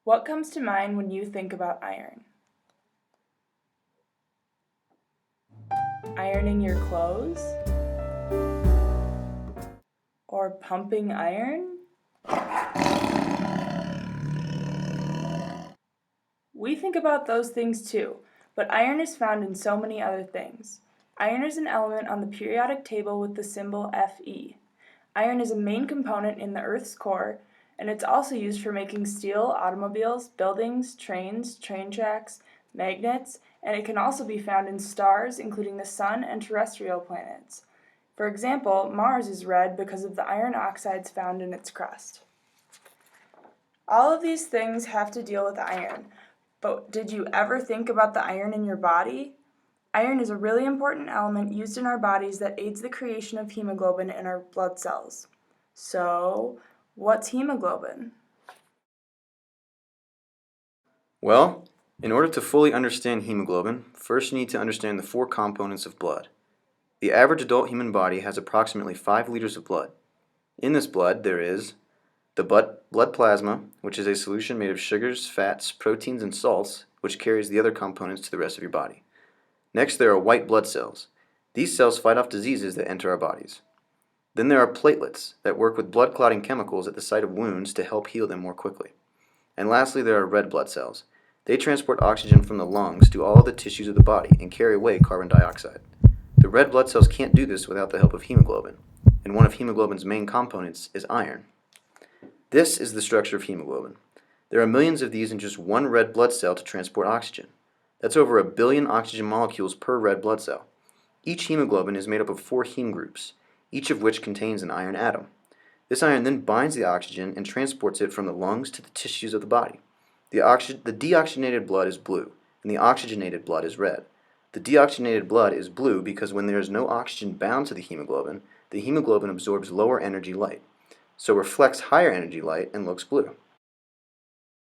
What comes to mind when you think about iron? Ironing your clothes? Or pumping iron? We think about those things too, but iron is found in so many other things. Iron is an element on the periodic table with the symbol Fe. Iron is a main component in the Earth's core, and it's also used for making steel, automobiles, buildings, trains, train tracks, magnets, and it can also be found in stars, including the Sun and terrestrial planets. For example, Mars is red because of the iron oxides found in its crust. All of these things have to deal with iron, but did you ever think about the iron in your body? Iron is a really important element used in our bodies that aids the creation of hemoglobin in our blood cells. So, what's hemoglobin? Well, in order to fully understand hemoglobin, first you need to understand the four components of blood. The average adult human body has approximately 5 liters of blood. In this blood, there is the blood plasma, which is a solution made of sugars, fats, proteins, and salts, which carries the other components to the rest of your body. Next, there are white blood cells. These cells fight off diseases that enter our bodies. Then there are platelets that work with blood clotting chemicals at the site of wounds to help heal them more quickly. And lastly, there are red blood cells. They transport oxygen from the lungs to all the tissues of the body and carry away carbon dioxide. The red blood cells can't do this without the help of hemoglobin, and one of hemoglobin's main components is iron. This is the structure of hemoglobin. There are millions of these in just one red blood cell to transport oxygen. That's over 1 billion oxygen molecules per red blood cell. Each hemoglobin is made up of 4 heme groups, each of which contains an iron atom. This iron then binds the oxygen and transports it from the lungs to the tissues of the body. The deoxygenated blood is blue, and the oxygenated blood is red. The deoxygenated blood is blue because when there is no oxygen bound to the hemoglobin absorbs lower energy light, so reflects higher energy light and looks blue.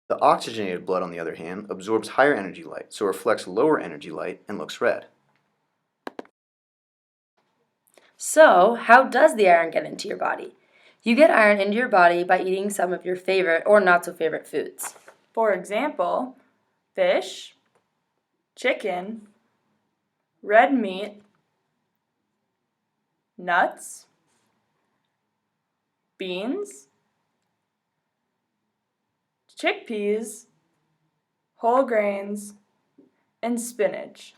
The oxygenated blood, on the other hand, absorbs higher energy light, so reflects lower energy light and looks red. So, how does the iron get into your body? You get iron into your body by eating some of your favorite or not so favorite foods. For example, fish, chicken, red meat, nuts, beans, chickpeas, whole grains, and spinach.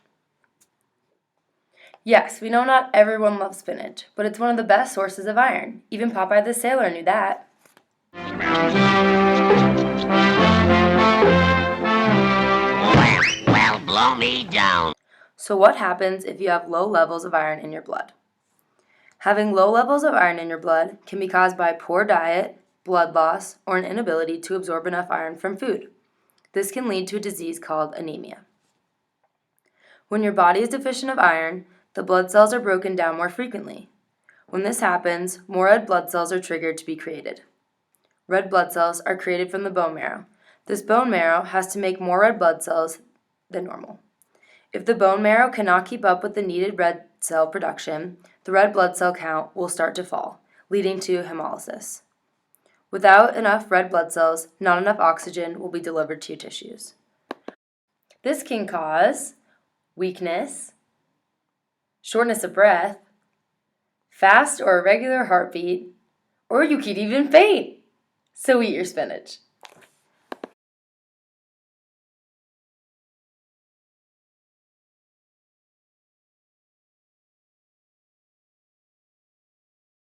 Yes, we know not everyone loves spinach, but it's one of the best sources of iron. Even Popeye the Sailor knew that. Well, blow me down. So what happens if you have low levels of iron in your blood? Having low levels of iron in your blood can be caused by poor diet, blood loss, or an inability to absorb enough iron from food. This can lead to a disease called anemia. When your body is deficient of iron, the blood cells are broken down more frequently. When this happens, more red blood cells are triggered to be created. Red blood cells are created from the bone marrow. This bone marrow has to make more red blood cells than normal. If the bone marrow cannot keep up with the needed red cell production, the red blood cell count will start to fall, leading to hemolysis. Without enough red blood cells, not enough oxygen will be delivered to your tissues. This can cause weakness, shortness of breath, fast or irregular heartbeat, or you could even faint. So eat your spinach.